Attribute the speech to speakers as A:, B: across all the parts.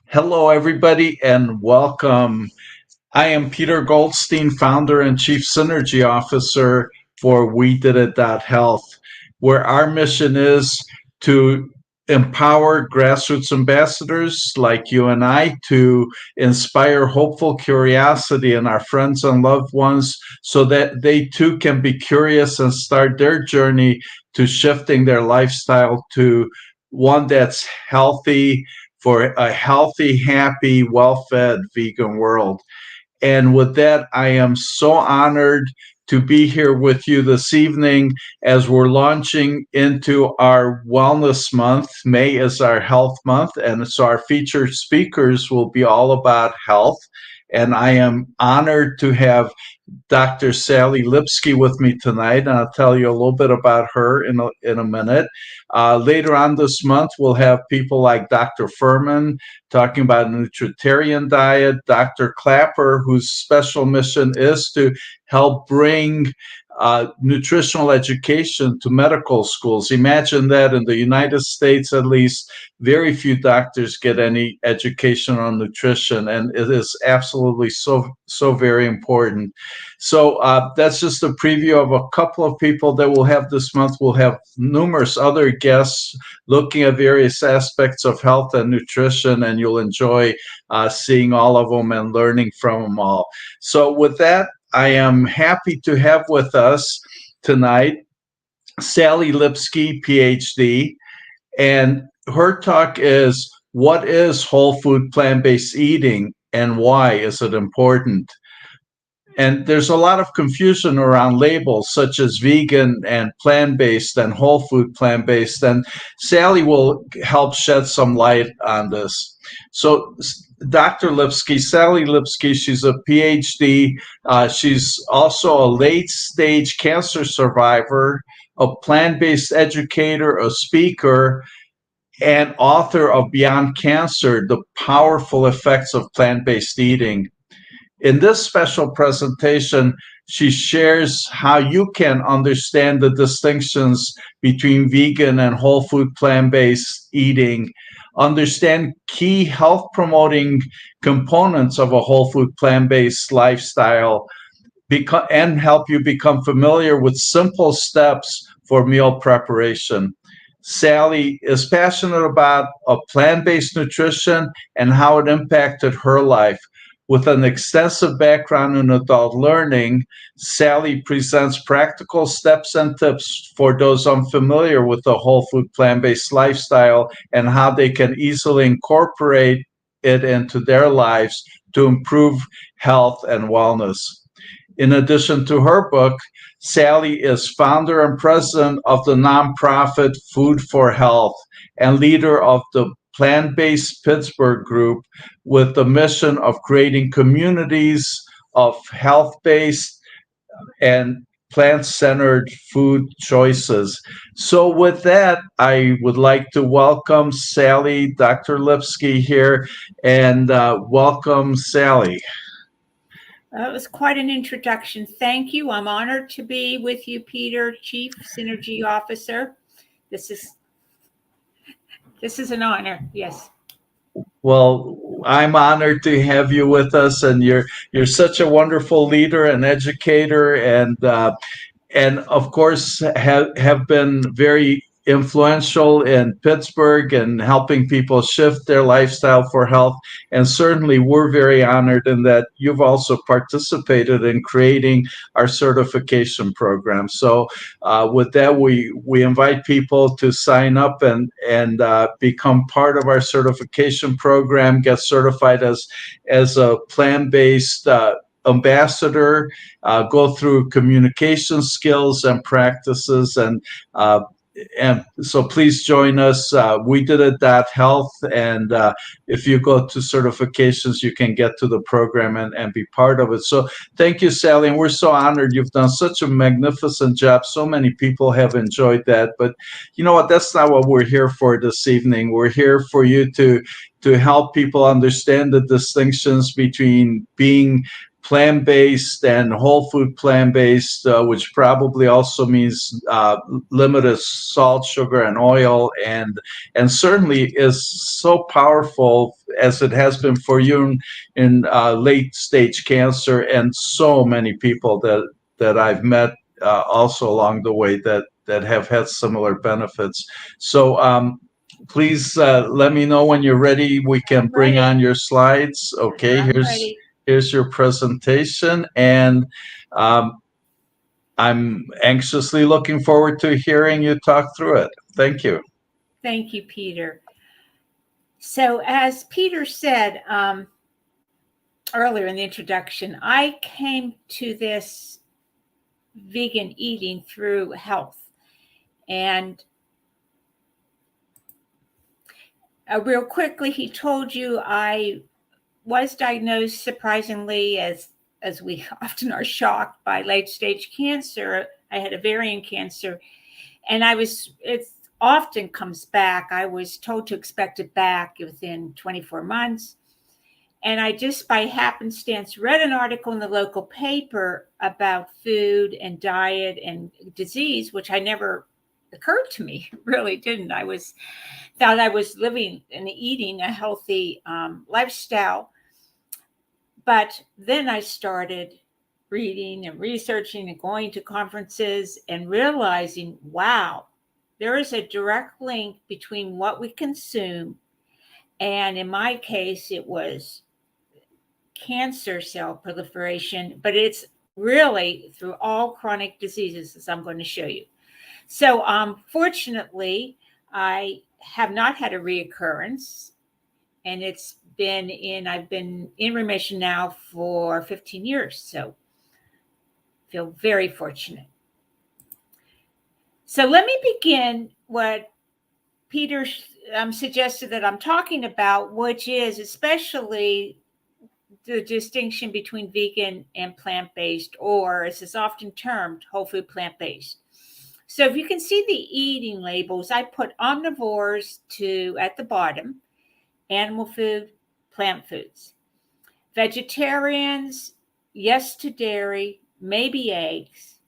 A: Hello, everybody, and welcome. I am Peter Goldstein, founder and chief synergy officer for We Did It Health, where our mission is to empower grassroots ambassadors like you and I to inspire hopeful curiosity in our friends and loved ones so that they too can be curious and start their journey to shifting their lifestyle to one that's healthy for a healthy, happy, well-fed vegan world. And with that, I am so honored to be here with you this evening as we're launching into our Wellness Month. May is our Health Month, and so our featured speakers will be all about health. And I am honored to have Dr. Sally Lipsky with me tonight, and I'll tell you a little bit about her in a minute. Later on this month, we'll have people like Dr. Furman talking about a nutritarian diet, Dr. Clapper, whose special mission is to help bring nutritional education to medical schools. Imagine that in the United States, at least, very few doctors get any education on nutrition, and it is absolutely so very important. So that's just a preview of a couple of people that we'll have this month. We'll have numerous other guests looking at various aspects of health and nutrition, and you'll enjoy seeing all of them and learning from them all. So with that, I am happy to have with us tonight Sally Lipsky, PhD, and her talk is "What is whole food plant-based eating and why is it important?" And there's a lot of confusion around labels such as vegan and plant-based and whole food plant-based, and Sally will help shed some light on this. So Dr. Lipsky, Sally Lipsky, she's a PhD. She's also a late-stage cancer survivor, a plant-based educator, a speaker, and author of Beyond Cancer, The Powerful Effects of Plant-Based Eating. In this special presentation, she shares how you can understand the distinctions between vegan and whole food plant-based eating, understand key health promoting components of a whole food plant-based lifestyle, and help you become familiar with simple steps for meal preparation. Sally is passionate about a plant-based nutrition and how it impacted her life. With an extensive background in adult learning, Sally presents practical steps and tips for those unfamiliar with the whole food plant-based lifestyle and how they can easily incorporate it into their lives to improve health and wellness. In addition to her book, Sally is founder and president of the nonprofit Food for Health and leader of the Plant-Based Pittsburgh group with the mission of creating communities of health-based and plant-centered food choices. So with that, I would like to welcome Sally, Dr. Lipsky here, and welcome, Sally.
B: That was quite an introduction. Thank you. I'm honored to be with you, Peter, Chief Synergy Officer. This is an honor. Yes.
A: Well, I'm honored to have you with us, and you're such a wonderful leader and educator, and of course have been very influential in Pittsburgh and helping people shift their lifestyle for health. And certainly we're very honored in that you've also participated in creating our certification program. So with that, we invite people to sign up and become part of our certification program, get certified as a plant-based ambassador, go through communication skills and practices, and so please join us. We did it health, and if you go to certifications, you can get to the program and be part of it. So thank you, Sally, and we're so honored. You've done such a magnificent job. So many people have enjoyed that, but you know what? That's not what we're here for this evening. We're here for you to help people understand the distinctions between being plant-based and whole food plant-based, which probably also means limited salt, sugar, and oil, and certainly is so powerful as it has been for you in late stage cancer, and so many people that I've met also along the way that have had similar benefits. So please let me know when you're ready. We can bring on your slides. Okay,
B: I'm ready.
A: here's your presentation, and I'm anxiously looking forward to hearing you talk through it. Thank you.
B: Thank you, Peter. So as Peter said earlier in the introduction, I came to this vegan eating through health. And real quickly, he told you I was diagnosed, surprisingly, as we often are shocked, by late stage cancer. I had ovarian cancer, and it often comes back. I was told to expect it back within 24 months. And I just by happenstance read an article in the local paper about food and diet and disease, which I never occurred to me, really didn't. Thought I was living and eating a healthy lifestyle. But then I started reading and researching and going to conferences and realizing, wow, there is a direct link between what we consume, and in my case, it was cancer cell proliferation, but it's really through all chronic diseases, as I'm going to show you. So fortunately, I have not had a reoccurrence, and I've been in remission now for 15 years. So feel very fortunate. So let me begin what Peter suggested that I'm talking about, which is especially the distinction between vegan and plant-based, or as is often termed, whole food plant-based. So if you can see the eating labels, I put omnivores at the bottom, animal food, plant foods. Vegetarians, yes to dairy, maybe eggs.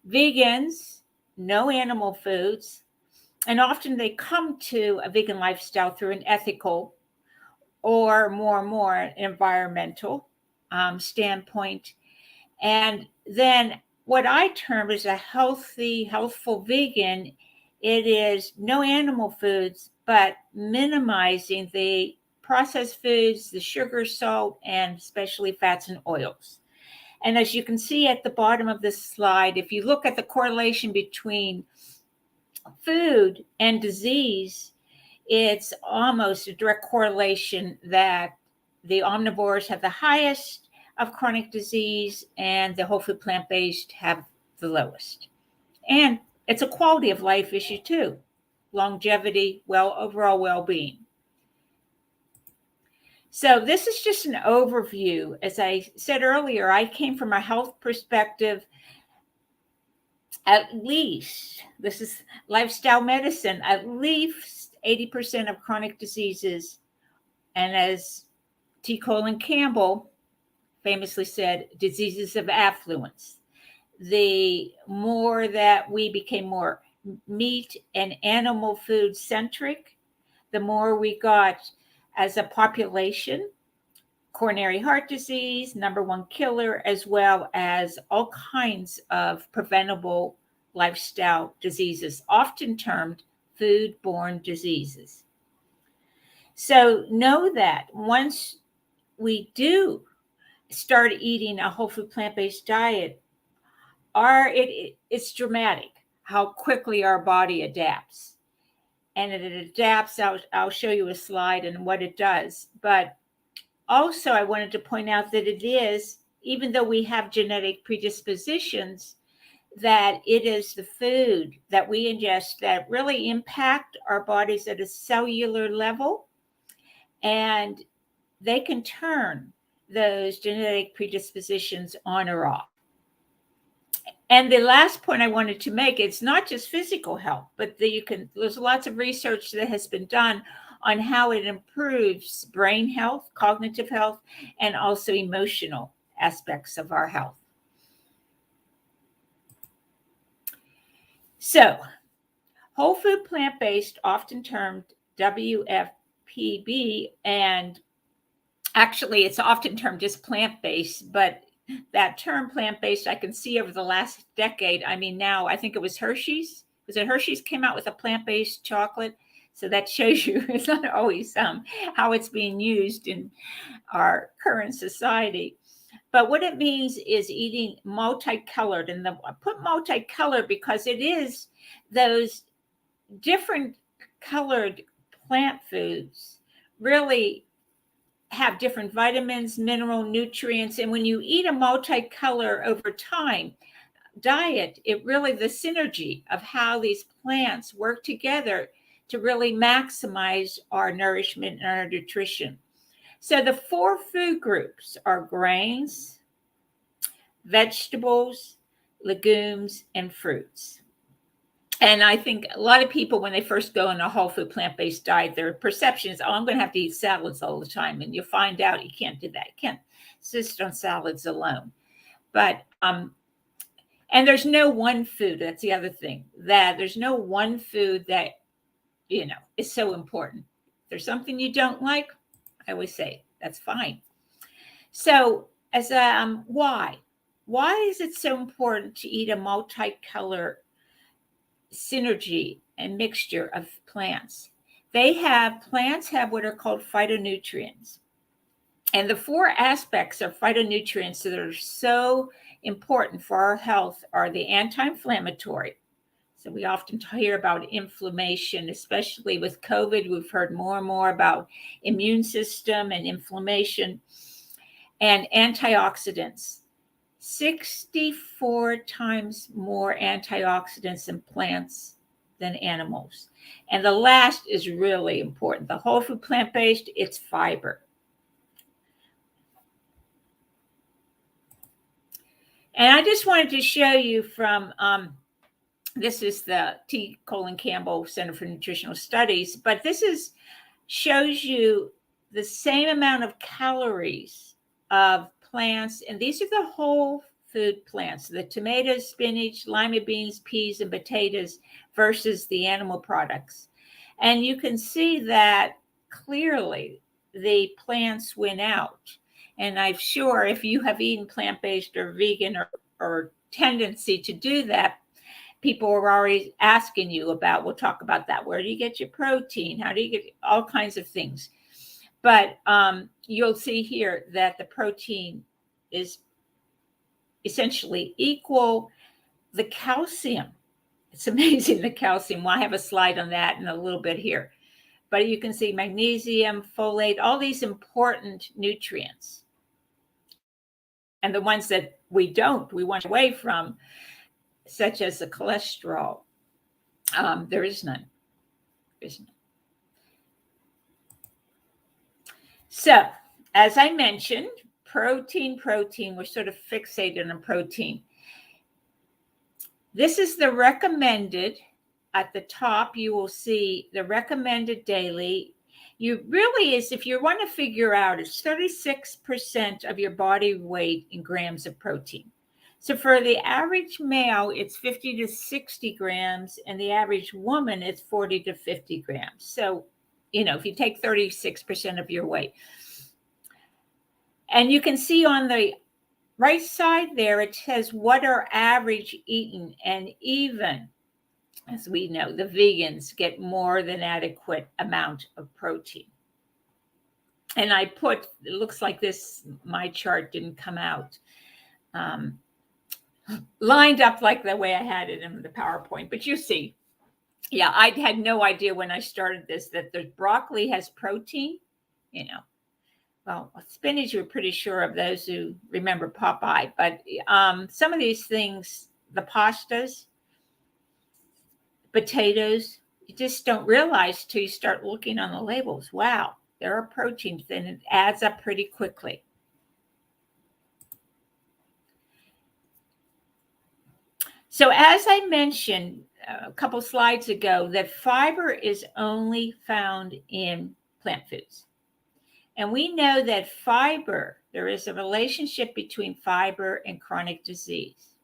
B: Vegans, no animal foods. And often they come to a vegan lifestyle through an ethical or more environmental standpoint. And then what I term as a healthful vegan, it is no animal foods, but minimizing the processed foods, the sugar, salt, and especially fats and oils. And as you can see at the bottom of this slide, if you look at the correlation between food and disease, it's almost a direct correlation that the omnivores have the highest of chronic disease and the whole food plant-based have the lowest. And it's a quality of life issue too. Longevity, overall well-being. So this is just an overview. As I said earlier, I came from a health perspective. At least, this is lifestyle medicine, at least 80% of chronic diseases, and as T. Colin Campbell famously said, diseases of affluence. The more that we became more meat and animal food centric, the more we got as a population coronary heart disease, #1 killer, as well as all kinds of preventable lifestyle diseases, often termed food-borne diseases. So know that once we do start eating a whole food plant-based diet, it's dramatic how quickly our body adapts. And it adapts, I'll show you a slide and what it does. But also, I wanted to point out that it is, even though we have genetic predispositions, that it is the food that we ingest that really impact our bodies at a cellular level, and they can turn those genetic predispositions on or off. And the last point I wanted to make, it's not just physical health, but there's lots of research that has been done on how it improves brain health, cognitive health, and also emotional aspects of our health. So, whole food plant-based, often termed WFPB, and actually it's often termed just plant-based, but that term plant-based I can see over the last decade. I mean, now I think it was Hershey's. Was it Hershey's came out with a plant-based chocolate? So that shows you it's not always how it's being used in our current society. But what it means is eating multicolored. And I put multicolored because it is those different colored plant foods really have different vitamins, mineral, nutrients. And when you eat a multicolor over time diet, it really, the synergy of how these plants work together to really maximize our nourishment and our nutrition. So the 4 food groups are grains, vegetables, legumes, and fruits. And I think a lot of people, when they first go on a whole food plant-based diet, their perception is, oh, I'm going to have to eat salads all the time. And you'll find out you can't do that. You can't insist on salads alone. But, and there's no one food. That's the other thing, that there's no one food that, is so important. If there's something you don't like, I always say, that's fine. So as why is it so important to eat a multicolor synergy and mixture of plants? Plants have what are called phytonutrients. And the 4 aspects of phytonutrients that are so important for our health are the anti-inflammatory. So we often hear about inflammation, especially with COVID. We've heard more and more about immune system and inflammation. And antioxidants. 64 times more antioxidants in plants than animals. And the last is really important. The whole food plant-based, it's fiber. And I just wanted to show you from, this is the T. Colin Campbell Center for Nutritional Studies, but this shows you the same amount of calories of plants. And these are the whole food plants, the tomatoes, spinach, lima beans, peas, and potatoes versus the animal products. And you can see that clearly the plants win out. And I'm sure if you have eaten plant-based or vegan or tendency to do that, people are already asking you about, we'll talk about that. Where do you get your protein? How do you get all kinds of things? But you'll see here that the protein is essentially equal. The calcium, it's amazing, the calcium. Well, I have a slide on that in a little bit here. But you can see magnesium, folate, all these important nutrients. And the ones that we want away from, such as the cholesterol, there is none. So, as I mentioned, protein, we're sort of fixated on protein. This is the recommended. At the top, you will see the recommended daily. If you want to figure out, it's 36% of your body weight in grams of protein. So for the average male, it's 50 to 60 grams, and the average woman, it's 40 to 50 grams. So, if you take 36% of your weight. And you can see on the right side there, it says what are average eaten. And even, as we know, the vegans get more than adequate amount of protein. And it looks like this, my chart didn't come out lined up like the way I had it in the PowerPoint. But you see, yeah, I had no idea when I started this that the broccoli has protein, Well, spinach, we're pretty sure of, those who remember Popeye. But some of these things, the pastas, potatoes, you just don't realize till you start looking on the labels. Wow, there are proteins, and it adds up pretty quickly. So as I mentioned a couple slides ago, that fiber is only found in plant foods. And we know that fiber there is a relationship between fiber and chronic disease.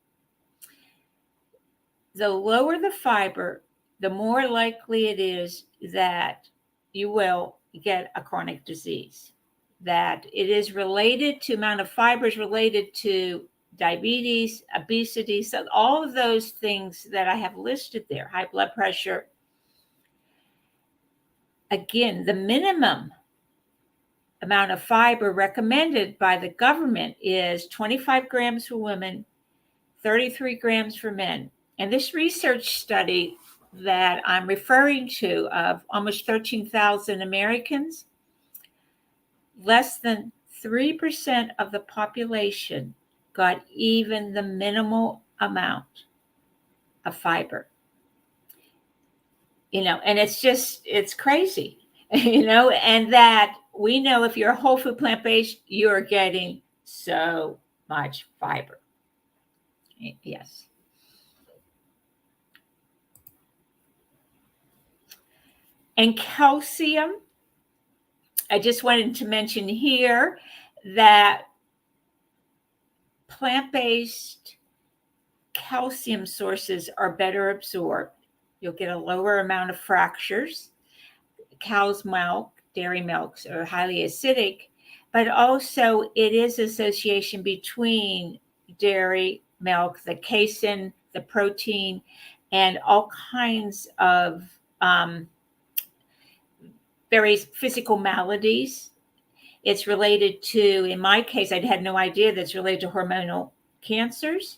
B: The lower the fiber, the more likely it is that you will get a chronic disease. That it is related to amount of fiber is related to diabetes, obesity, so all of those things that I have listed there, high blood pressure. Again, the minimum amount of fiber recommended by the government is 25 grams for women, 33 grams for men. And this research study that I'm referring to of almost 13,000 Americans, less than 3% of the population got even the minimal amount of fiber. And it's crazy, and that we know if you're a whole food plant-based, you're getting so much fiber. Yes. And calcium, I just wanted to mention here that plant-based calcium sources are better absorbed. You'll get a lower amount of fractures. Cow's milk, dairy milks are highly acidic, but also it is association between dairy milk, the casein, the protein, and all kinds of various physical maladies. It's related to, in my case, I had no idea that's related to hormonal cancers.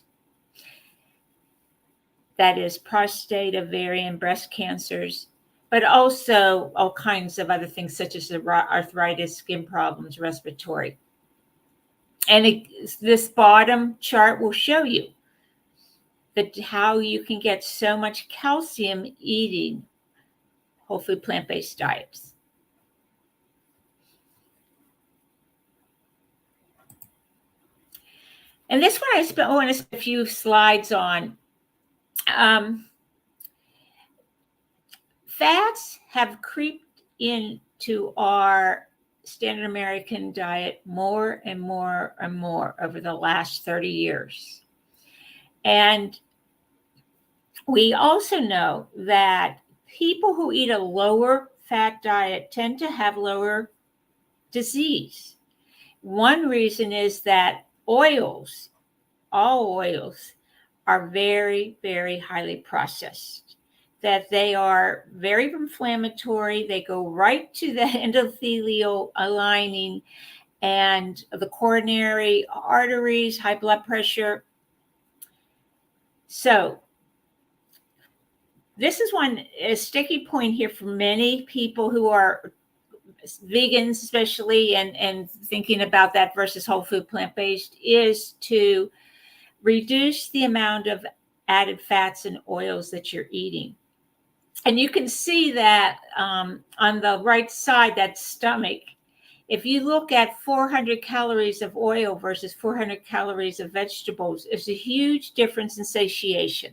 B: That is prostate, ovarian, breast cancers, but also all kinds of other things such as arthritis, skin problems, respiratory. And this bottom chart will show you how you can get so much calcium eating whole food plant-based diets. And this one I want to spend a few slides on. Fats have creeped into our standard American diet more and more and more over the last 30 years. And we also know that people who eat a lower fat diet tend to have lower disease. One reason is that all oils, are very, very highly processed, that they are very inflammatory. They go right to the endothelial lining and the coronary arteries, high blood pressure. So this is a sticky point here for many people who are vegans, especially, and thinking about that versus whole food plant-based, is to reduce the amount of added fats and oils that you're eating. And you can see that on the right side, that stomach, if you look at 400 calories of oil versus 400 calories of vegetables, there's a huge difference in satiation.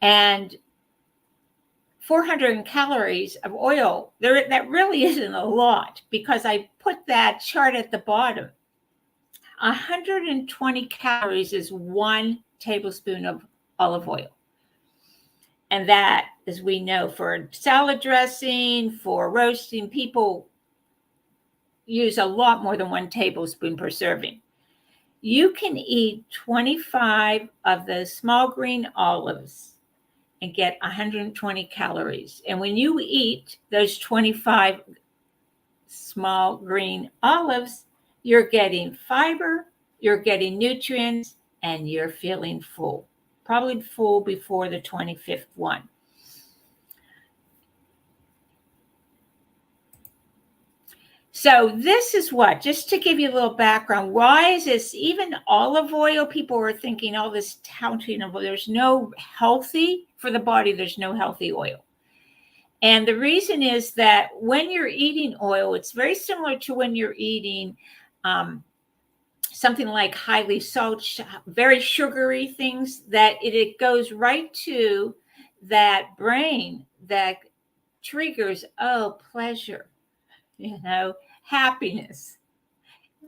B: And 400 calories of oil, that really isn't a lot, because I put that chart at the bottom. 120 calories is 1 tablespoon of olive oil. And that, as we know, for salad dressing, for roasting, people use a lot more than 1 tablespoon per serving. You can eat 25 of the small green olives and get 120 calories. And when you eat those 25 small green olives, you're getting fiber, you're getting nutrients, and you're feeling full. Probably full before the 25th one. So this is what, just to give you a little background, why is this, even olive oil, people are thinking all this touting of, there's no healthy, for the body, there's no healthy oil. And the reason is that when you're eating oil, it's very similar to when you're eating something like highly salt, very sugary things, that it goes right to that brain that triggers, pleasure, happiness.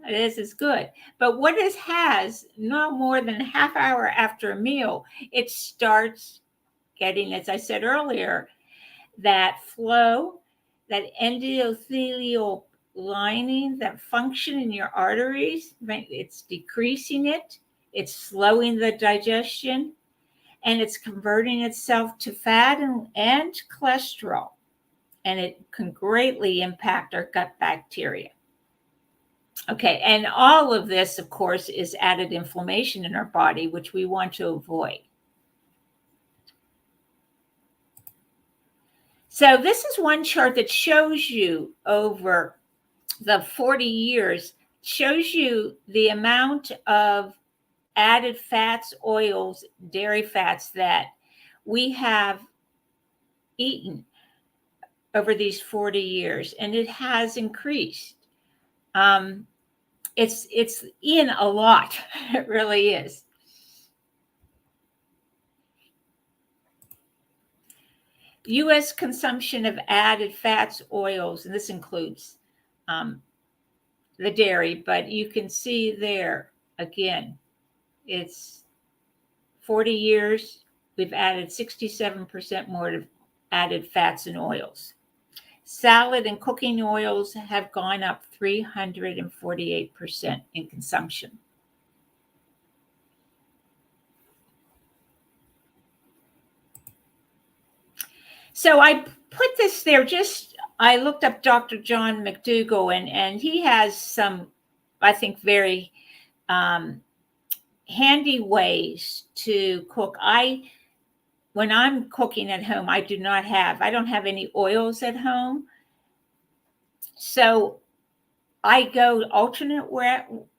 B: This is good. But what it has, no more than a half hour after a meal, it starts getting, as I said earlier, that flow, that endothelial lining, that function in your arteries, right? It's decreasing it, it's slowing the digestion, and it's converting itself to fat and cholesterol. And it can greatly impact our gut bacteria. Okay, and all of this, of course, is added inflammation in our body, which we want to avoid. So this is one chart that shows you over the 40 years, shows you the amount of added fats, oils, dairy fats that we have eaten over these 40 years, and it has increased. It's in a lot. It really is. U.S. consumption of added fats, oils, and this includes the dairy, but you can see there again, it's 40 years, we've added 67% more of added fats and oils. Salad and cooking oils have gone up 348% in consumption. So I put this there I looked up Dr. John McDougall, and he has some, I think, very handy ways to cook. When I'm cooking at home, I don't have any oils at home. So I go alternate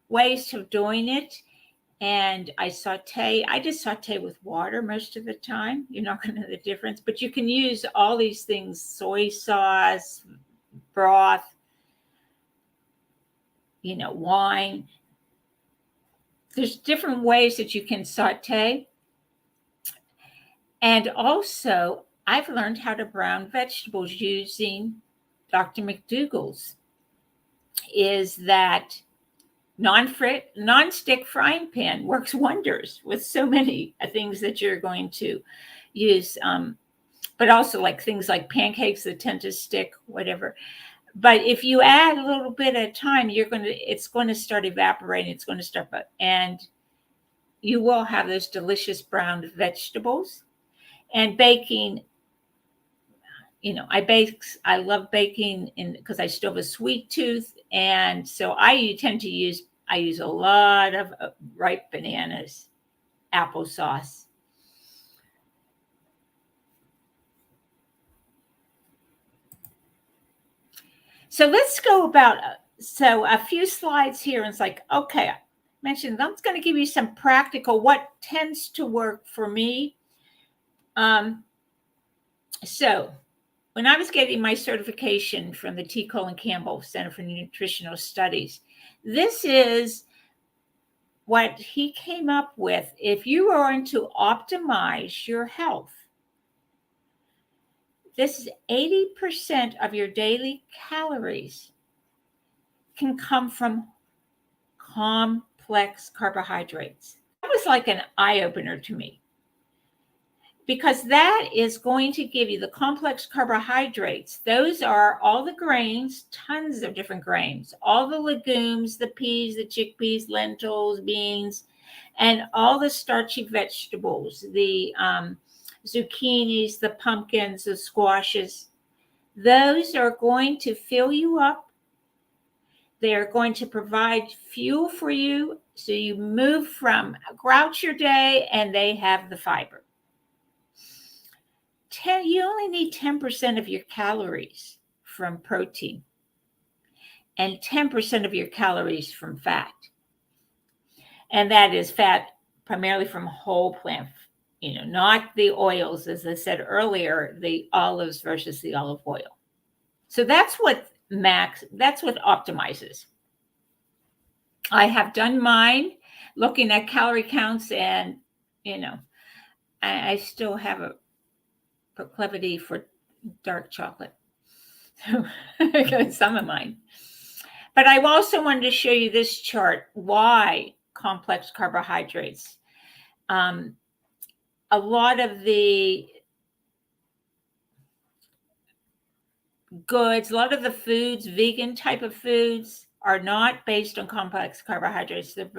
B: ways of doing it. And I just saute with water most of the time. You're not going to know the difference, but you can use all these things, soy sauce, broth, wine. There's different ways that you can saute. And also, I've learned how to brown vegetables using Dr. McDougall's. Is that non-stick frying pan works wonders with so many things that you're going to use, but also like things like pancakes that tend to stick, whatever. But if you add a little bit at a time, it's going to start evaporating. It's going to start, and you will have those delicious browned vegetables. And baking, I love baking because I still have a sweet tooth, and so I use a lot of ripe bananas, applesauce. So let's go a few slides here. And it's like, okay, I mentioned I'm going to give you some practical, what tends to work for me. So when I was getting my certification from the T. Colin Campbell Center for Nutritional Studies, this is what he came up with. If you are going to optimize your health, this is 80% of your daily calories can come from complex carbohydrates. That was like an eye-opener to me, because that is going to give you the complex carbohydrates. Those are all the grains, tons of different grains, all the legumes, the peas, the chickpeas, lentils, beans, and all the starchy vegetables, the zucchinis, the pumpkins, the squashes. Those are going to fill you up. They are going to provide fuel for you, so you move from grouch your day, and they have the fiber. You only need 10% of your calories from protein and 10% of your calories from fat. And that is fat primarily from whole plant, not the oils, as I said earlier, the olives versus the olive oil. So that's what optimizes. I have done mine looking at calorie counts, and, I still have a proclivity for dark chocolate. Some of mine. But I also wanted to show you this chart, why complex carbohydrates. A lot of the goods, a lot of the foods, vegan type of foods, are not based on complex carbohydrates. They're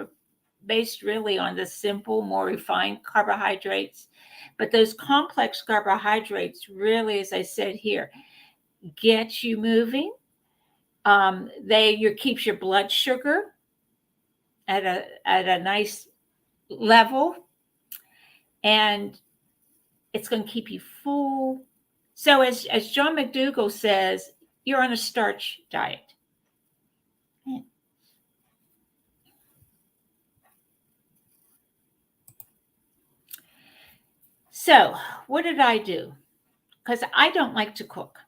B: based really on the simple, more refined carbohydrates. But those complex carbohydrates really, as I said here, get you moving. Keeps your blood sugar at a nice level, and it's going to keep you full. So as John McDougall says, you're on a starch diet. So what did I do? Because I don't like to cook.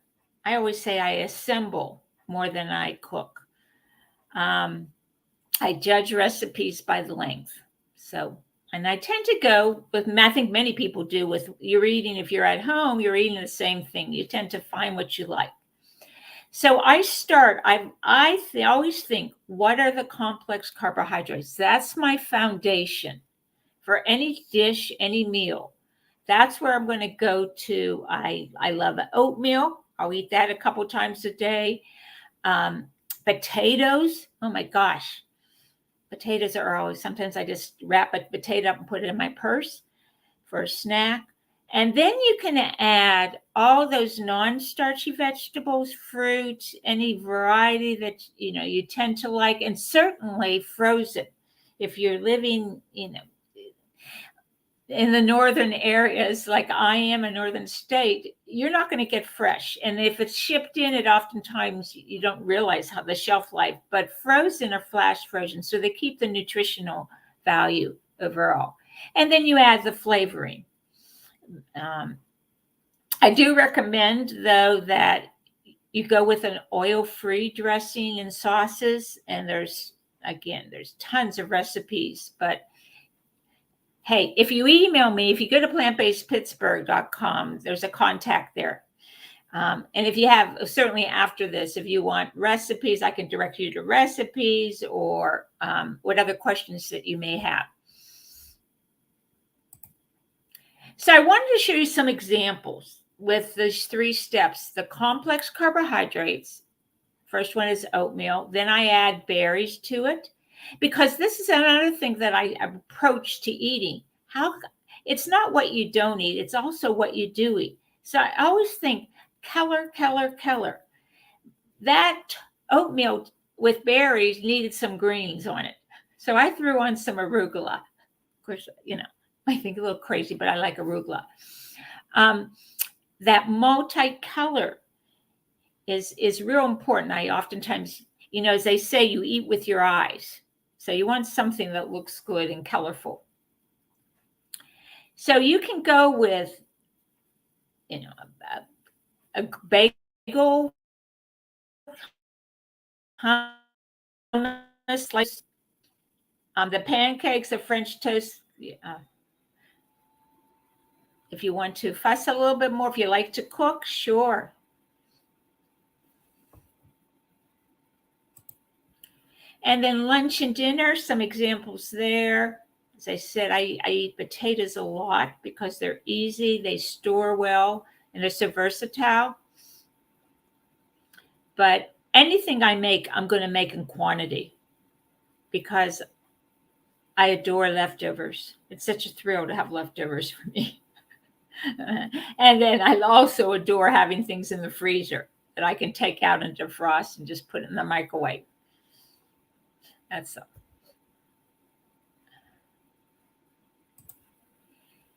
B: I always say I assemble more than I cook. I judge recipes by the length. And I tend to go with, I think many people do, with you're eating, if you're at home, you're eating the same thing. You tend to find what you like. So I always think, what are the complex carbohydrates? That's my foundation for any dish, any meal. That's where I'm going to go to. I love oatmeal. I'll eat that a couple times a day. Potatoes. Oh my gosh. Potatoes are always, sometimes I just wrap a potato up and put it in my purse for a snack. And then you can add all those non-starchy vegetables, fruit, any variety that you tend to like, and certainly frozen. If you're living, in the northern areas, like I am, a northern state, you're not going to get fresh. And if it's shipped in, it oftentimes you don't realize how the shelf life, but frozen or flash frozen. So they keep the nutritional value overall. And then you add the flavoring. I do recommend, though, that you go with an oil-free dressing and sauces. And there's tons of recipes, but hey, if you email me, if you go to plantbasedpittsburgh.com, there's a contact there. And if you have, certainly after this, if you want recipes, I can direct you to recipes or what other questions that you may have. So I wanted to show you some examples with these 3 steps. The complex carbohydrates. First one is oatmeal. Then I add berries to it. Because this is another thing that I approach to eating. It's not what you don't eat, it's also what you do eat. So I always think color. That oatmeal with berries needed some greens on it. So I threw on some arugula. Of course, I think a little crazy, but I like arugula. That multicolor is real important. I oftentimes, as they say, you eat with your eyes. So you want something that looks good and colorful. So you can go with, a bagel, hummus, slice, the pancakes, the French toast. If you want to fuss a little bit more, if you like to cook, sure. And then lunch and dinner, some examples there. As I said, I eat potatoes a lot because they're easy, they store well, and they're so versatile. But anything I make, I'm going to make in quantity because I adore leftovers. It's such a thrill to have leftovers for me. And then I also adore having things in the freezer that I can take out and defrost and just put in the microwave. That's all.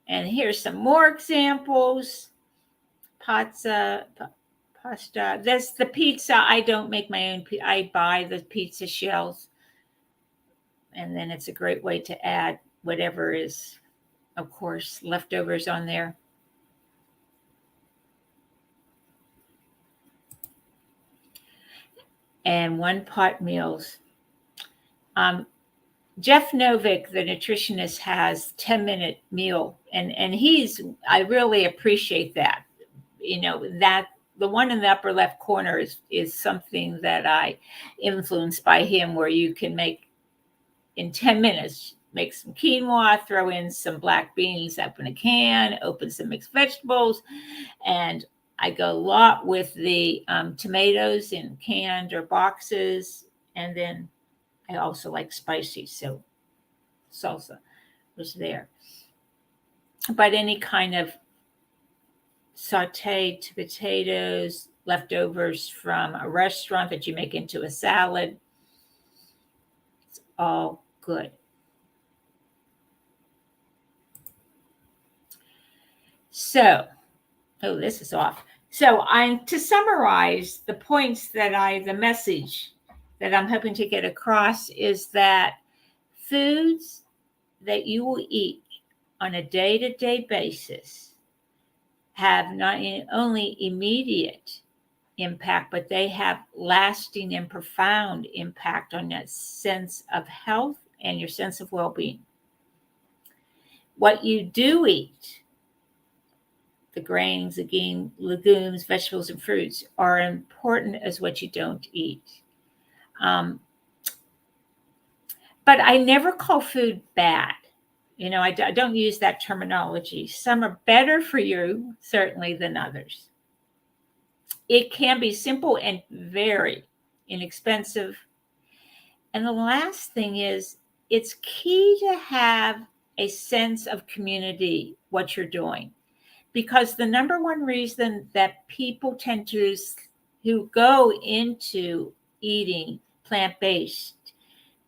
B: And here's some more examples. Pasta. That's the pizza. I don't make my own. I buy the pizza shells. And then it's a great way to add whatever is, of course, leftovers on there. And one-pot meals. Jeff Novick, the nutritionist, has 10-minute meal, and I really appreciate that. That the one in the upper left corner is something that I influenced by him, where you can make in 10 minutes, make some quinoa, throw in some black beans up in a can, open some mixed vegetables. And I go a lot with the tomatoes in canned or boxes. And then I also like spicy, so salsa was there. But any kind of sauteed potatoes, leftovers from a restaurant that you make into a salad, it's all good. So, oh, this is off. So to summarize the points the message that I'm hoping to get across is that foods that you will eat on a day-to-day basis have not only immediate impact, but they have lasting and profound impact on that sense of health and your sense of well-being. What you do eat, the grains, again, legumes, vegetables, and fruits, are important as what you don't eat. But I never call food bad. You know, I don't use that terminology. Some are better for you, certainly, than others. It can be simple and very inexpensive. And the last thing is, it's key to have a sense of community, what you're doing. Because the number one reason that people tend to, who go into eating plant-based,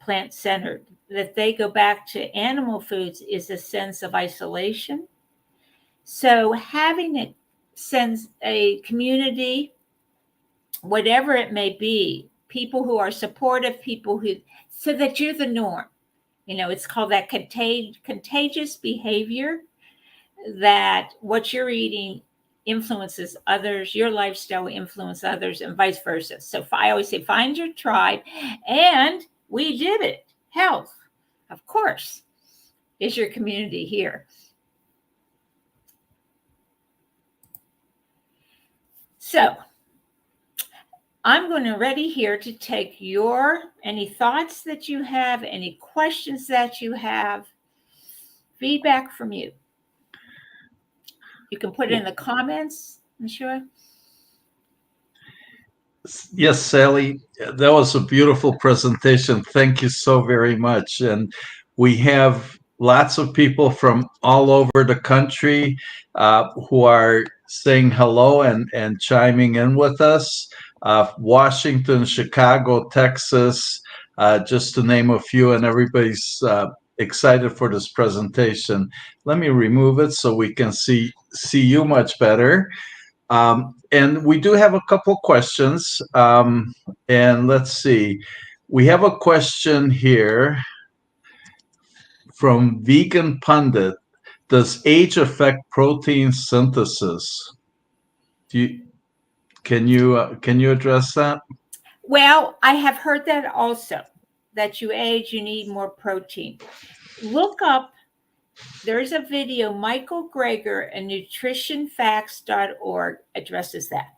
B: plant-centered, that they go back to animal foods is a sense of isolation. So having a community, whatever it may be, people who are supportive, so that you're the norm. You know, it's called that contagious behavior, that what you're eating influences others, your lifestyle will influence others, and vice versa. So I always say, find your tribe, and we did it. Health, of course, is your community here. So I'm going to ready here to take any thoughts that you have, any questions that you have, feedback from you. You can put it in the comments, I'm sure.
A: Yes, Sally, that was a beautiful presentation. Thank you so very much. And we have lots of people from all over the country who are saying hello and chiming in with us. Washington, Chicago, Texas, just to name a few, and everybody's excited for this presentation. Let me remove it so we can see you much better. And we do have a couple questions. And let's see. We have a question here from Vegan Pundit. Does age affect protein synthesis? Can you address that?
B: Well, I have heard that also, that you age, you need more protein. Look up, there's a video, Michael Greger and nutritionfacts.org addresses that.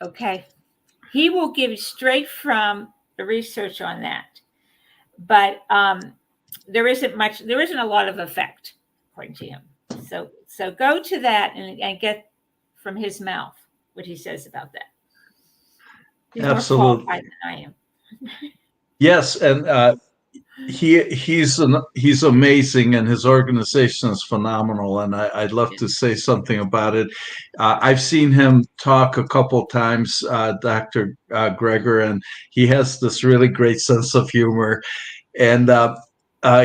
B: Okay. He will give you straight from the research on that. But there isn't a lot of effect, according to him. So go to that and get from his mouth what he says about that. He's
A: Absolutely.
B: more qualified than I am.
A: Yes, and he's amazing, and his organization is phenomenal, and I'd love to say something about it. I've seen him talk a couple times, Dr. Greger, and he has this really great sense of humor. And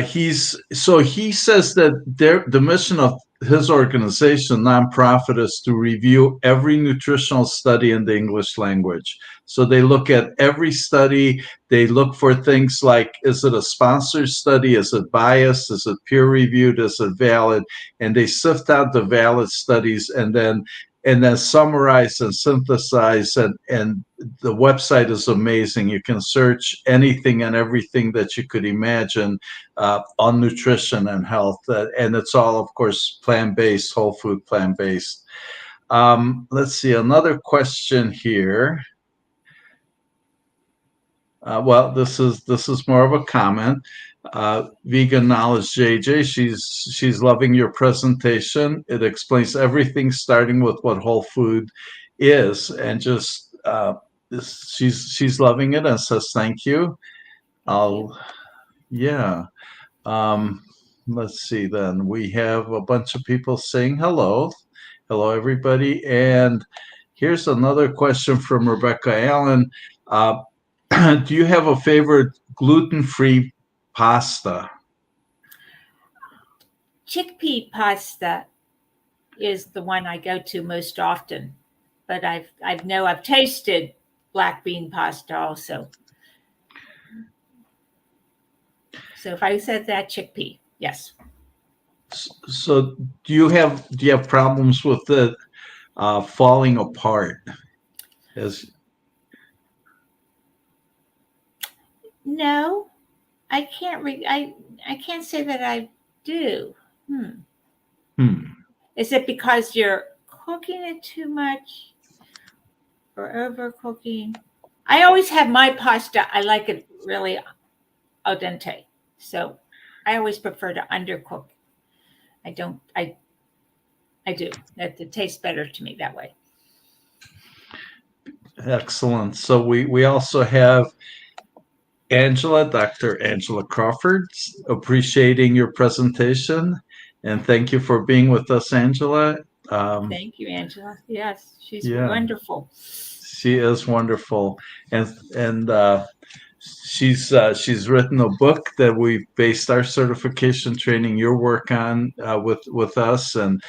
A: he says that the mission of his organization, nonprofit, is to review every nutritional study in the English language. So they look at every study. They look for things like, is it a sponsored study? Is it biased? Is it peer reviewed? Is it valid? And they sift out the valid studies and then summarize and synthesize, and the website is amazing. You can search anything and everything that you could imagine on nutrition and health, and it's all, of course, plant-based, whole food, plant-based. Let's see, another question here. Well, this is more of a comment. Vegan Knowledge JJ, she's loving your presentation. It explains everything, starting with what whole food is, and just she's loving it and says thank you.
B: Thank you.
A: Yeah. Um, let's see. Then we have a bunch of people saying hello. Hello, everybody. And here's another question from Rebecca Allen. Uh, do you have a favorite gluten-free pasta?
B: Chickpea pasta is the one I go to most often, but I've tasted black bean pasta also. So if I said that, chickpea, yes.
A: So do you have problems with it falling apart? As
B: No, I can't I can't say that I do. Is it because you're cooking it too much or overcooking? I always have my pasta. I like it really al dente, so I always prefer to undercook. I don't. I do. It tastes better to me that way.
A: Excellent. So we also have Angela, Dr. Angela Crawford, appreciating your presentation, and thank you for being with us, Angela.
B: Thank you, Angela. Yes, she's
A: Yeah,
B: wonderful.
A: she is wonderful, and she's written a book that we based our certification training, your work on with us, and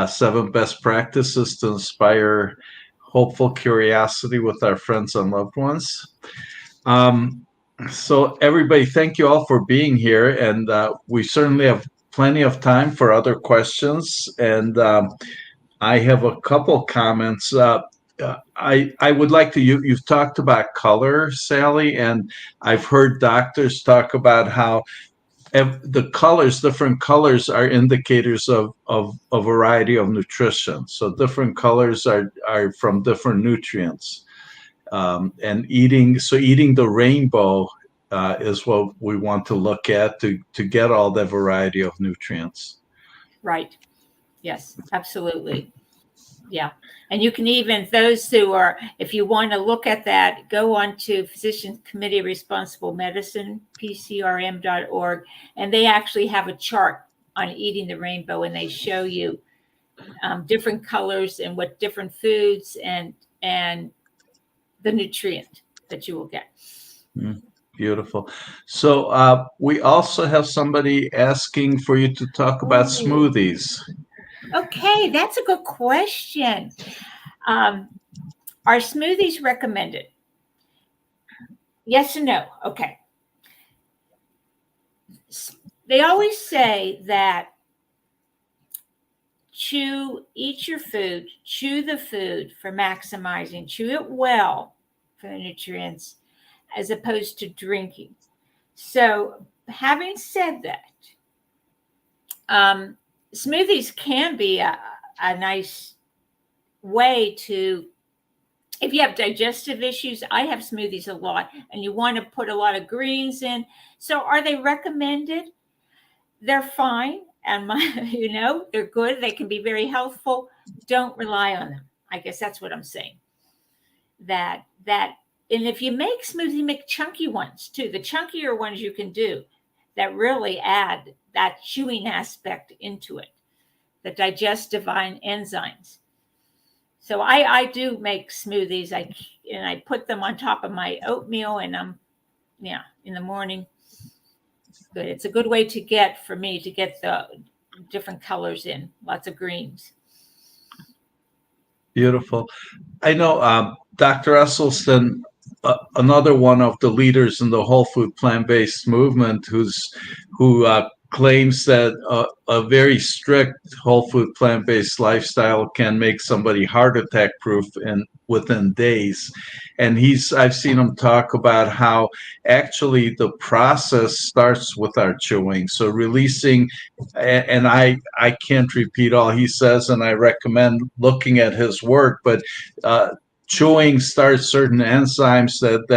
A: 7 best practices to inspire hopeful curiosity with our friends and loved ones. Um, so everybody, thank you all for being here, and we certainly have plenty of time for other questions. And I have a couple comments. I would like to you've talked about color, Sally, and I've heard doctors talk about how different colors are indicators of a variety of nutrition. So different colors are from different nutrients. And eating the rainbow is what we want to look at to get all the variety of nutrients.
B: Right. Yes, absolutely. Yeah. And you can even, those who are, if you want to look at that, go on to Physician Committee Responsible Medicine, pcrm.org, and they actually have a chart on eating the rainbow, and they show you different colors and what different foods and the nutrient that you will get.
A: Beautiful. So we also have somebody asking for you to talk about smoothies.
B: Okay, that's a good question. Are smoothies recommended? Yes and no. Okay. They always say that eat your food, chew the food for maximizing, chew it well for the nutrients, as opposed to drinking. So, having said that, smoothies can be a nice way to, if you have digestive issues. I have smoothies a lot, and you want to put a lot of greens in. So, are they recommended? They're fine, and they're good. They can be very healthful. Don't rely on them. I guess that's what I'm saying. And if you make smoothies, make chunky ones too. The chunkier ones you can do that really add that chewing aspect into it, the digestive enzymes. So I do make smoothies. I put them on top of my oatmeal, and in the morning. Good. It's a good way to get the different colors in, lots of greens.
A: Beautiful. I know Dr. Esselstyn, another one of the leaders in the whole food plant-based movement, who claims that a very strict whole food plant-based lifestyle can make somebody heart attack proof in within days. And I've seen him talk about how actually the process starts with our chewing. So releasing, and I can't repeat all he says, and I recommend looking at his work, but chewing starts certain enzymes that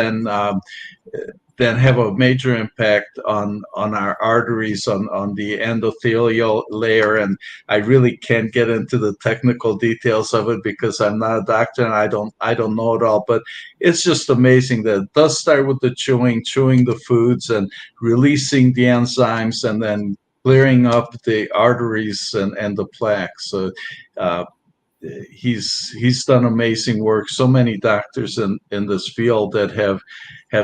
A: then have a major impact on our arteries, on the endothelial layer. And I really can't get into the technical details of it because I'm not a doctor and I don't know it all. But it's just amazing that it does start with the chewing the foods and releasing the enzymes and then clearing up the arteries and the plaques. So uh, he's done amazing work. So many doctors in this field that have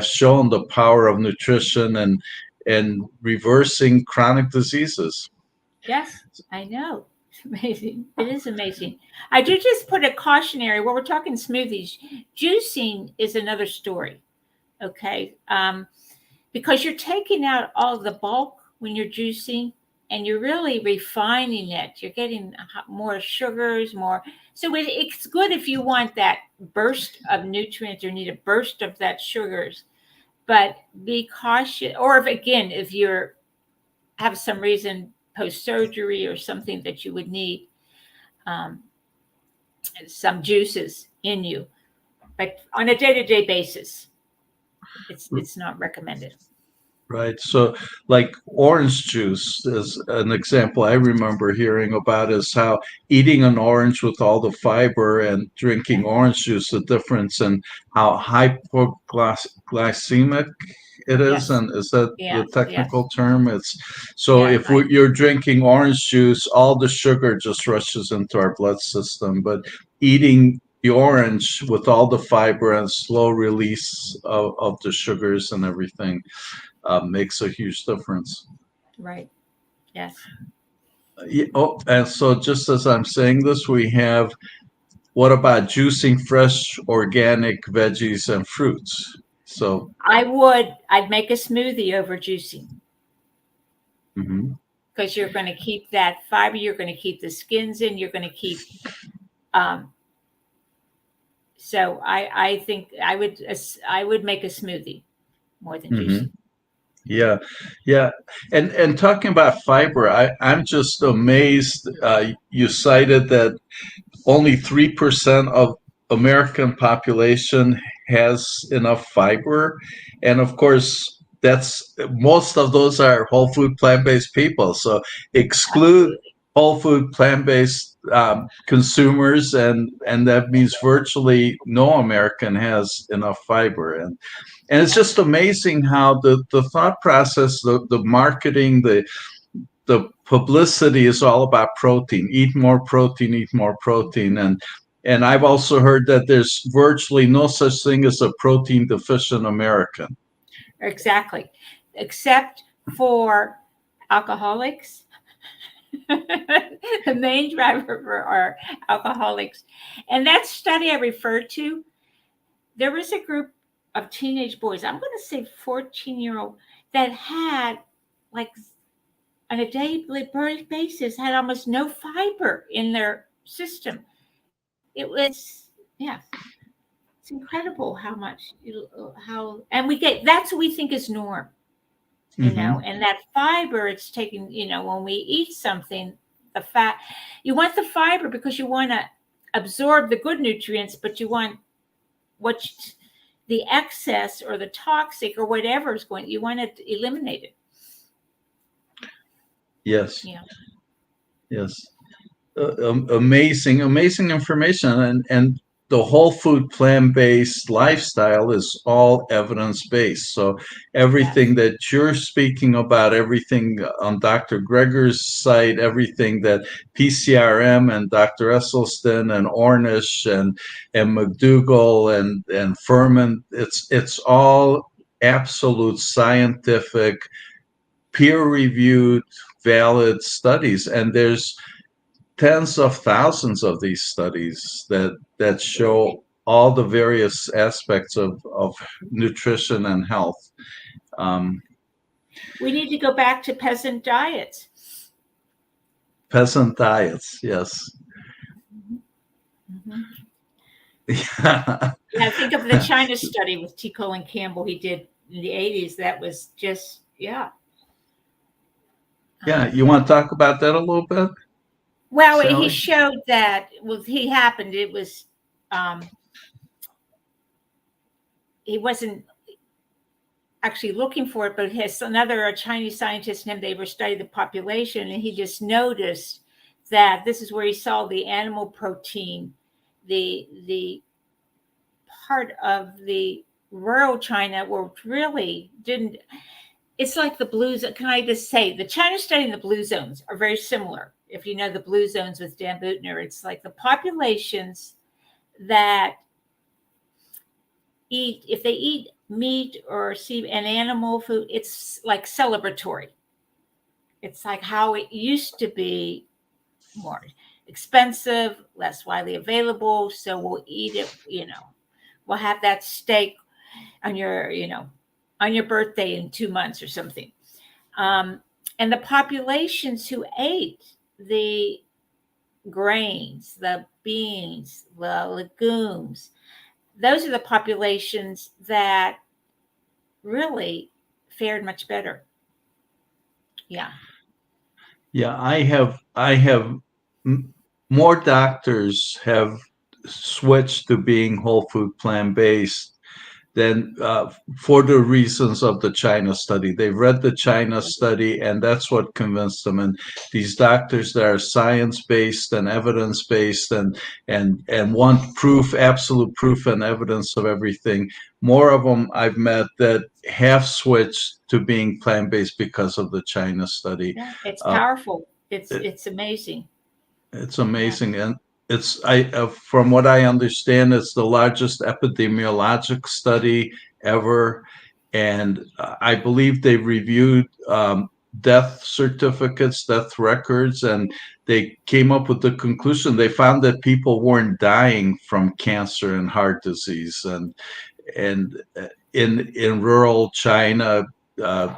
A: shown the power of nutrition and reversing chronic diseases.
B: Yes, I know. It's amazing. It is amazing. I do just put a cautionary. Well, we're talking smoothies. Juicing is another story. Okay. Because you're taking out all the bulk when you're juicing and you're really refining it. You're getting more sugars, more. So it's good if you want that burst of nutrients or need a burst of that sugars. But be cautious. Or if you're have some reason post surgery or something that you would need um, some juices in you, but on a day to day basis, it's not recommended.
A: Right. So, like orange juice is an example I remember hearing about is how eating an orange with all the fiber and drinking
B: Yeah.
A: orange juice, the difference in how hypoglycemic it is.
B: Yes.
A: And is that the
B: Yes. Yes.
A: technical term? It's so
B: Yeah.
A: if
B: Right.
A: you're drinking orange juice, all the sugar just rushes into our blood system. But eating the orange with all the fiber and slow release of the sugars and everything makes a huge difference.
B: Right. Yes.
A: Yeah, oh, and so just as I'm saying this, we have what about juicing fresh organic veggies and fruits? So,
B: I'd make a smoothie over juicing
A: mhm.
B: because you're going to keep that fiber. You're going to keep the skins in. You're going to keep. Um, so I think I would make a smoothie more than
A: Mhm.
B: juicing.
A: Yeah, yeah, and talking about fiber, I'm just amazed. You cited that only 3% of American population has enough fiber. And of course, that's most of those are whole food plant-based people. So exclude
B: Absolutely.
A: whole food plant-based consumers, and that means virtually no American has enough fiber. And it's just amazing how the thought process, the marketing, the publicity is all about protein. Eat more protein, eat more protein. And I've also heard that there's virtually no such thing as a protein deficient American.
B: Exactly. Except for alcoholics. The main driver for our alcoholics. And that study I referred to, there was a group of teenage boys, I'm going to say 14-year-old, that had like on a daily basis had almost no fiber in their system. It was, yeah, it's incredible how much, how, and we get, that's what we think is norm,
A: Mm-hmm.
B: and that fiber it's taking, when we eat something, the fat, you want the fiber because you want to absorb the good nutrients, but you want what the excess or the toxic or whatever is going, you want to eliminate it.
A: Yes,
B: Yeah.
A: yes. Amazing information. And the whole food plant-based lifestyle is all evidence-based. So everything
B: Yes.
A: that you're speaking about, everything on Dr. Greger's site, everything that PCRM and Dr. Esselstyn and Ornish and McDougall and Furman, it's all absolute scientific, peer-reviewed, valid studies. And there's tens of thousands of these studies that
B: Absolutely.
A: show all the various aspects of nutrition and health. Um,
B: We need to go back to peasant diets.
A: Peasant diets, yes.
B: Mm-hmm.
A: Yeah.
B: Yeah, think of the China study with T. Colin Campbell he did in the 80s. That was just, yeah.
A: Yeah, you want to talk about that a little bit,
B: Well, he
A: Sally?
B: showed that, well, it was, he wasn't actually looking for it, but his another Chinese scientist and him, they were studying the population, and he just noticed that this is where he saw the animal protein, the part of the rural China where really didn't. It's like the blue zone. Can I just say the China study and the blue zones are very similar. If you know the blue zones with Dan Butner, it's like the populations that eat, if they eat meat or see an animal food, it's like celebratory. It's like how it used to be, more expensive, less widely available. So we'll eat it, we'll have that steak on your birthday in 2 months or something. And the populations who ate the grains, the beans, the legumes, those are the populations that really fared much better. Yeah.
A: Yeah, I have more doctors have switched to being whole food plant based than for the reasons of the China study. They read the China study, and that's what convinced them. And these doctors that are science based and evidence based and want proof, absolute proof and evidence of everything. More of them I've met that have switched to being plant based because of the China study.
B: Yeah, it's
A: Uh,
B: powerful. It's
A: it,
B: it's amazing.
A: it's
B: Yeah.
A: amazing, and it's from what I understand, it's the largest epidemiologic study ever, and I believe they reviewed death certificates, death records, and they came up with the conclusion. They found that people weren't dying from cancer and heart disease, and in rural China. Uh,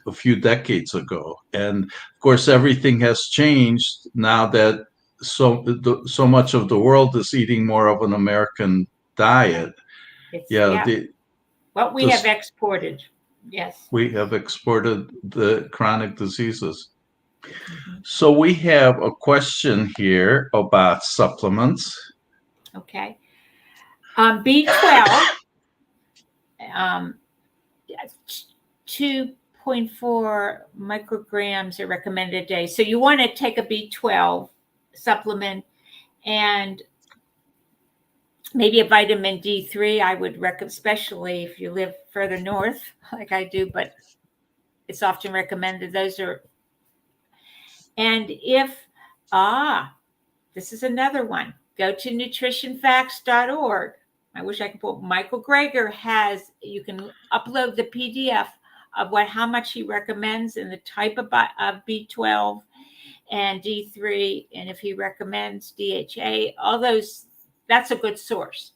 A: a few decades ago, and of course, everything has changed now that so much of the world is eating more of an American
B: Yeah.
A: diet.
B: It's,
A: Yeah,
B: yeah. What we have
A: this
B: exported. Yes.
A: we have exported the chronic diseases.
B: Mm-hmm.
A: So we have a question here about supplements.
B: Okay. B12, um, 2.4 micrograms are recommended a day. So you want to take a B12 supplement and maybe a vitamin D3. I would recommend, especially if you live further north, like I do, but it's often recommended. Those are, and if, this is another one. Go to nutritionfacts.org. I wish I could put Michael Greger you can upload the PDF of how much he recommends and the type of B12 and D3. And if he recommends DHA, all those, that's a good source.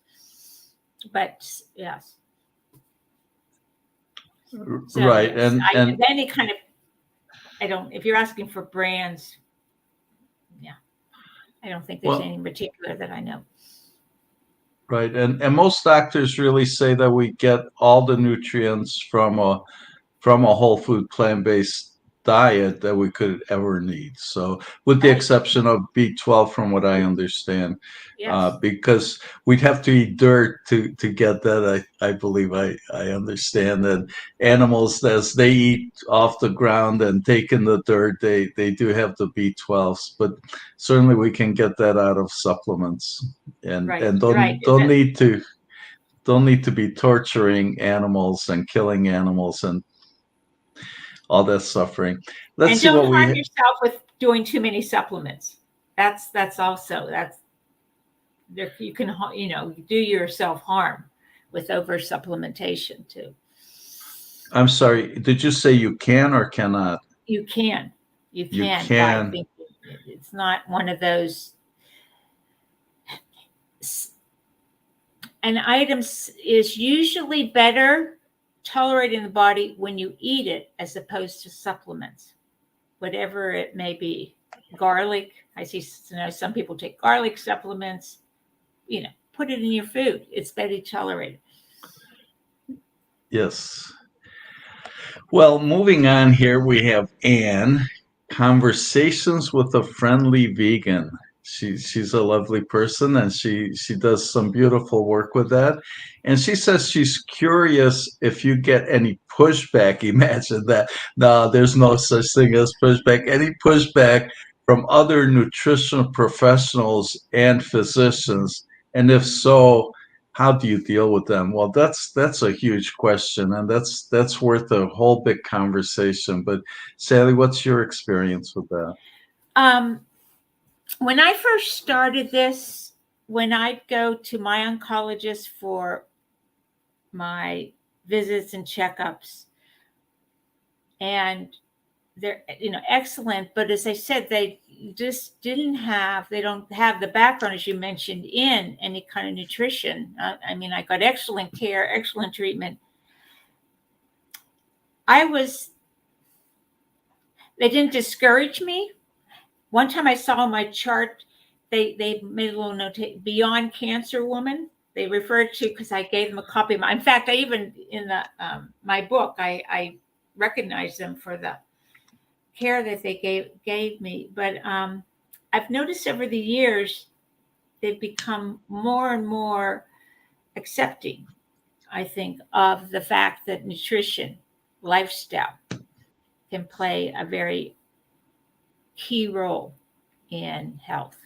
B: But yes. So
A: Right,
B: yes,
A: and
B: any kind of, if you're asking for brands, yeah, I don't think there's
A: well,
B: any particular that I know.
A: right, and most doctors really say that we get all the nutrients from a whole food plant based diet that we could ever need. So, with the
B: Right.
A: exception of B12, from what I understand,
B: Yes.
A: because we'd have to eat dirt to get that. I believe I understand that animals, as they eat off the ground and take in the dirt, they do have the B12s, but certainly we can get that out of supplements,
B: Right.
A: and
B: Right.
A: don't need to be torturing animals and killing animals and all that suffering. Let's
B: And
A: see
B: don't
A: what
B: harm
A: we.
B: yourself with doing too many supplements. That's also there. You can do yourself harm with over supplementation too.
A: I'm sorry. Did you say you can or cannot?
B: You can,
A: You
B: but I
A: can.
B: think it's not one of those. An item is usually better tolerate in the body when you eat it as opposed to supplements, whatever it may be. Garlic, I see, some people take garlic supplements, put it in your food. It's better tolerated.
A: Yes. Well, moving on here, we have Anne, Conversations with a Friendly Vegan. She's a lovely person, and she does some beautiful work with that. And she says she's curious if you get any pushback. Imagine that. No, there's no such thing as pushback. Any pushback from other nutritional professionals and physicians? And if so, how do you deal with them? Well, that's a huge question, and that's worth a whole big conversation. But Sally, what's your experience with that?
B: When I first started this, when I'd go to my oncologist for my visits and checkups, and they're excellent, but as I said, they just they don't have the background, as you mentioned, in any kind of nutrition. I got excellent care, excellent treatment. They didn't discourage me. One time I saw my chart, they made a little note, Beyond Cancer Woman. They referred to, because I gave them a copy of in fact, I even, in my book, I recognized them for the care that they gave me. But I've noticed over the years, they've become more and more accepting, I think, of the fact that nutrition, lifestyle, can play a very key role in health.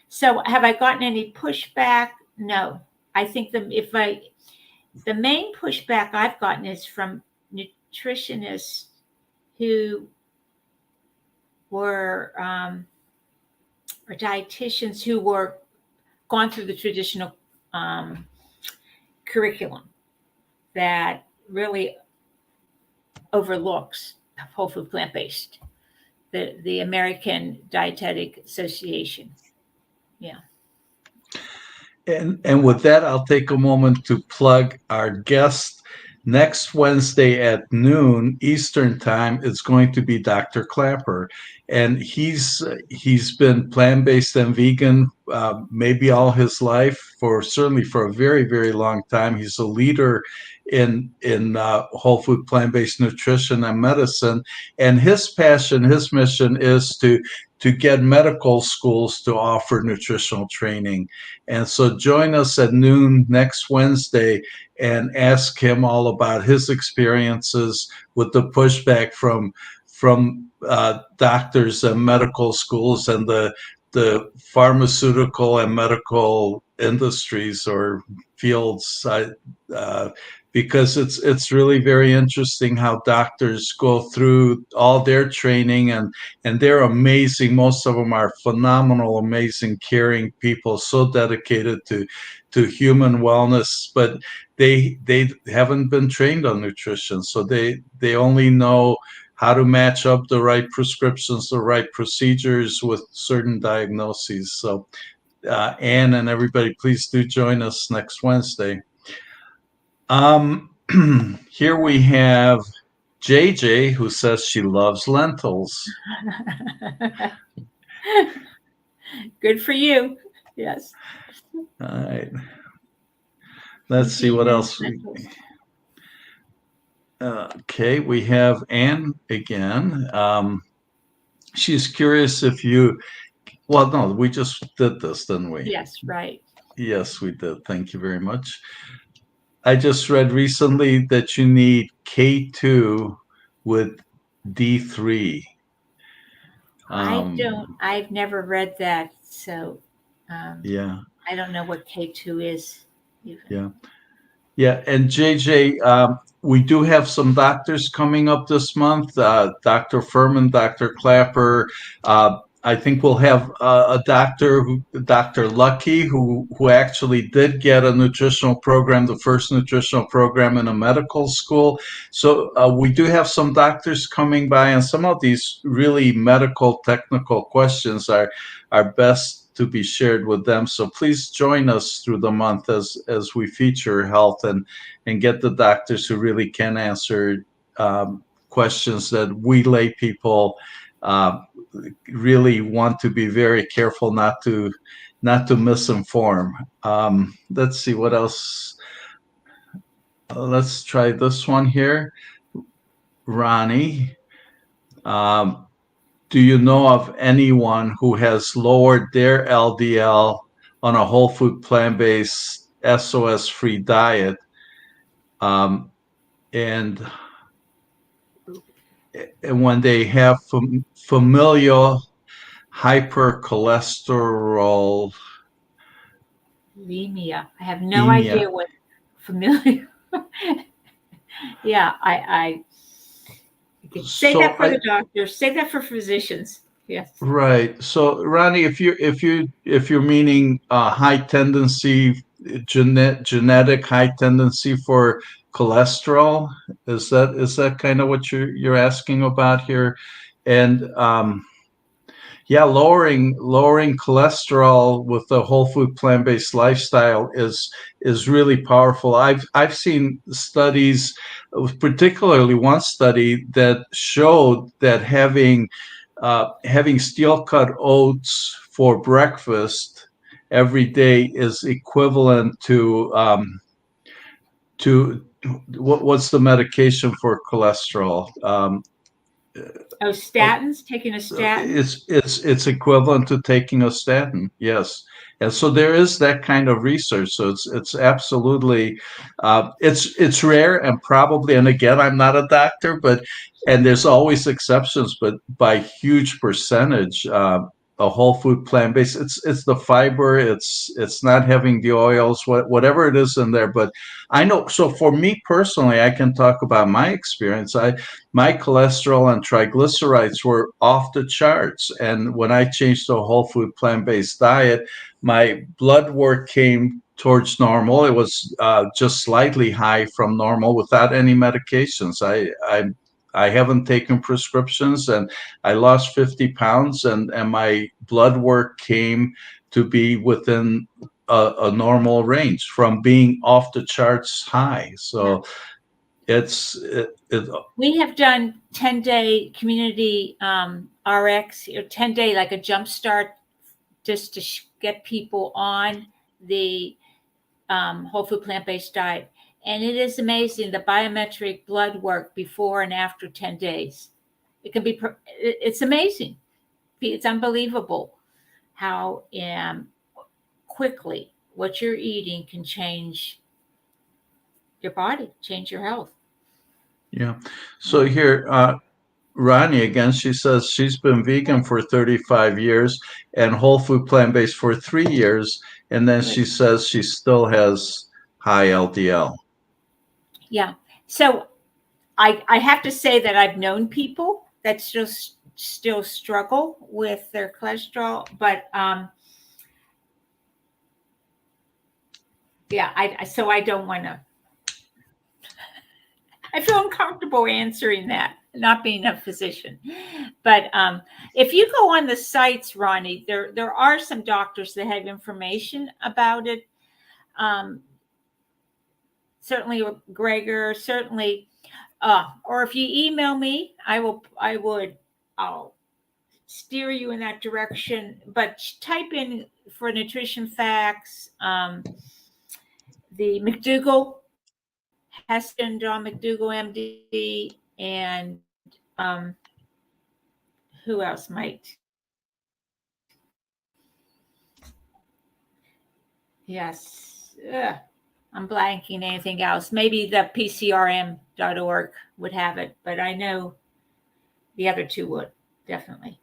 B: So have I gotten any pushback? No. I think the main pushback I've gotten is from nutritionists who were or dietitians who were gone through the traditional curriculum that really overlooks whole food plant-based, the American Dietetic Association. Yeah.
A: And with that, I'll take a moment to plug our guest. Next Wednesday at noon Eastern Time, it's going to be Dr. Clapper, and he's been plant-based and vegan maybe all his life, certainly for a very, very long time. He's a leader in whole food plant-based nutrition and medicine, and his passion, his mission is to get medical schools to offer nutritional training. And so join us at noon next Wednesday and ask him all about his experiences with the pushback from doctors and medical schools and the pharmaceutical and medical industries or fields, because it's really very interesting how doctors go through all their training, and they're amazing. Most of them are phenomenal, amazing, caring people, so dedicated to human wellness, but they haven't been trained on nutrition, so they only know how to match up the right prescriptions, the right procedures with certain diagnoses. So Anne and everybody, please do join us next Wednesday. Here we have JJ, who says she loves lentils.
B: Good for you. Yes.
A: All right. Let's see what else. Okay, we have Anne again. She's curious if you, well, no, we just did this, didn't we?
B: Yes, right.
A: Yes, we did. Thank you very much. I just read recently that you need K2 with D3.
B: I've never read that, so
A: yeah,
B: I don't know what K2 is even.
A: Yeah, and JJ, we do have some doctors coming up this month. Dr. Furman, Dr. Clapper. I think we'll have a doctor, Dr. Lucky, who actually did get a nutritional program, the first nutritional program in a medical school. So we do have some doctors coming by, and some of these really medical, technical questions are best to be shared with them. So please join us through the month as we feature health and get the doctors who really can answer questions that we lay people really want to be very careful not to misinform. Let's see what else. Let's try this one here. Ronnie, do you know of anyone who has lowered their LDL on a whole food plant-based SOS-free diet? And when they have familial hypercholesterol.
B: Anemia. I have no idea what familiar. Yeah, I say that for the doctors. Say that for physicians. Yes.
A: Right. So, Ronnie, if you're meaning high tendency, genetic high tendency for cholesterol, is that kind of what you're asking about here? And yeah, lowering cholesterol with the whole food plant-based lifestyle is really powerful. I've seen studies, particularly one study that showed that having steel cut oats for breakfast every day is equivalent to what's the medication for cholesterol?
B: Statins, taking a statin.
A: It's equivalent to taking a statin, yes. And so there is that kind of research. So it's absolutely it's rare and probably, and again, I'm not a doctor, and there's always exceptions, but by huge percentage, a whole food plant based, it's the fiber, it's not having the oils, whatever it is in there. But I know, so for me personally, I can talk about my experience. My cholesterol and triglycerides were off the charts, and when I changed to a whole food plant based diet, my blood work came towards normal. It was just slightly high from normal without any medications. I haven't taken prescriptions, and I lost 50 pounds, and my blood work came to be within a normal range from being off the charts high. So
B: we have done 10-day community RX, or 10-day, like a jump start, just to get people on the whole food plant-based diet. And it is amazing, the biometric blood work before and after 10 days. It can be, it's amazing. It's unbelievable how quickly what you're eating can change your body, change your health.
A: Yeah. So here, Ronnie again, she says she's been vegan for 35 years and whole food plant-based for 3 years. And then she says she still has high LDL.
B: Yeah. So I have to say that I've known people that still struggle with their cholesterol, but yeah, so I don't want to. I feel uncomfortable answering that, not being a physician. But if you go on the sites, Ronnie, there are some doctors that have information about it. Certainly Gregor, certainly, or if you email me, I'll steer you in that direction. But type in for nutrition facts, the McDougall, Heston, John McDougall, MD, and who else might? Yes. I'm blanking anything else. Maybe the PCRM.org would have it, but I know the other two would, definitely.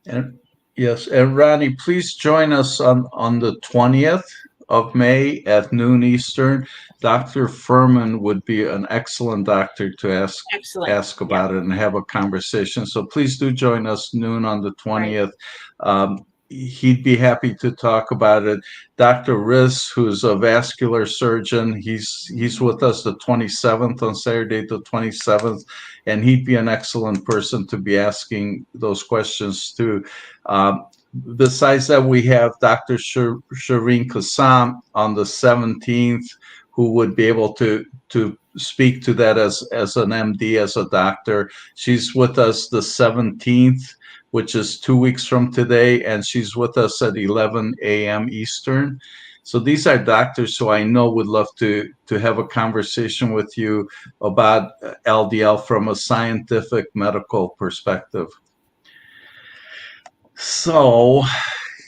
A: And yes, and Ronnie, please join us on the 20th of May at noon Eastern. Dr. Furman would be an excellent doctor to ask about it and have a conversation. So please do join us noon on the 20th. Right. He'd be happy to talk about it. Dr. Riz, who's a vascular surgeon, he's with us the 27th, on Saturday the 27th, and he'd be an excellent person to be asking those questions to. besides that, we have Dr. Shireen Kassam on the 17th, who would be able to speak to that as an MD, as a doctor. She's with us the 17th, which is 2 weeks from today, and she's with us at 11 a.m. Eastern. So these are doctors who I know would love to have a conversation with you about LDL from a scientific medical perspective. So,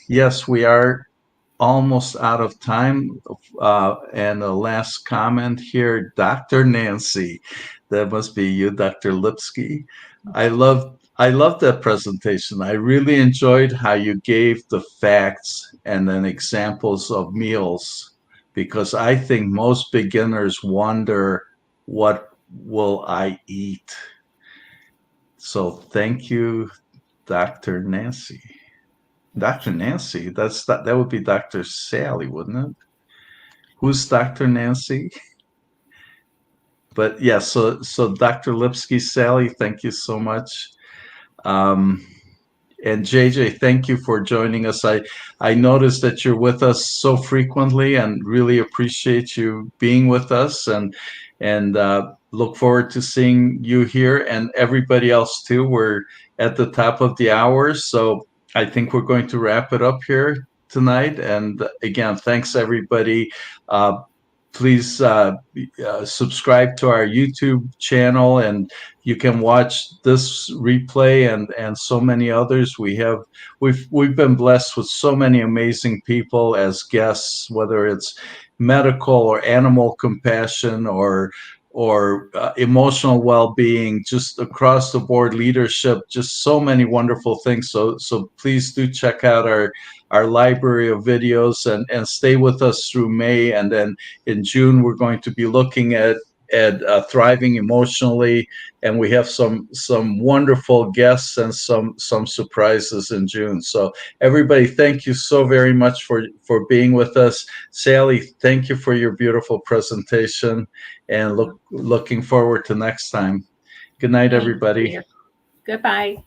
A: yes, we are almost out of time. And a last comment here, Dr. Nancy. That must be you, Dr. Lipsky. I love that presentation. I really enjoyed how you gave the facts and then examples of meals, because I think most beginners wonder, what will I eat? So thank you, Dr. Nancy. Dr. Nancy, that would be Dr. Sally, wouldn't it? Who's Dr. Nancy? But yeah, so Dr. Lipsky, Sally, thank you so much. Um, and JJ, thank you for joining us. I noticed that you're with us so frequently, and really appreciate you being with us, and look forward to seeing you here and everybody else too. We're at the top of the hour, so I think we're going to wrap it up here tonight. And again, thanks everybody. Please subscribe to our YouTube channel, and you can watch this replay and so many others. We've been blessed with so many amazing people as guests, whether it's medical or animal compassion or emotional well-being, just across the board leadership, just so many wonderful things. So please do check out our library of videos, and stay with us through May, and then in June we're going to be looking at thriving emotionally, and we have some wonderful guests and some surprises in June. So everybody, thank you so very much for being with us. Sally, thank you for your beautiful presentation, and looking forward to next time. Good night, everybody.
B: Goodbye.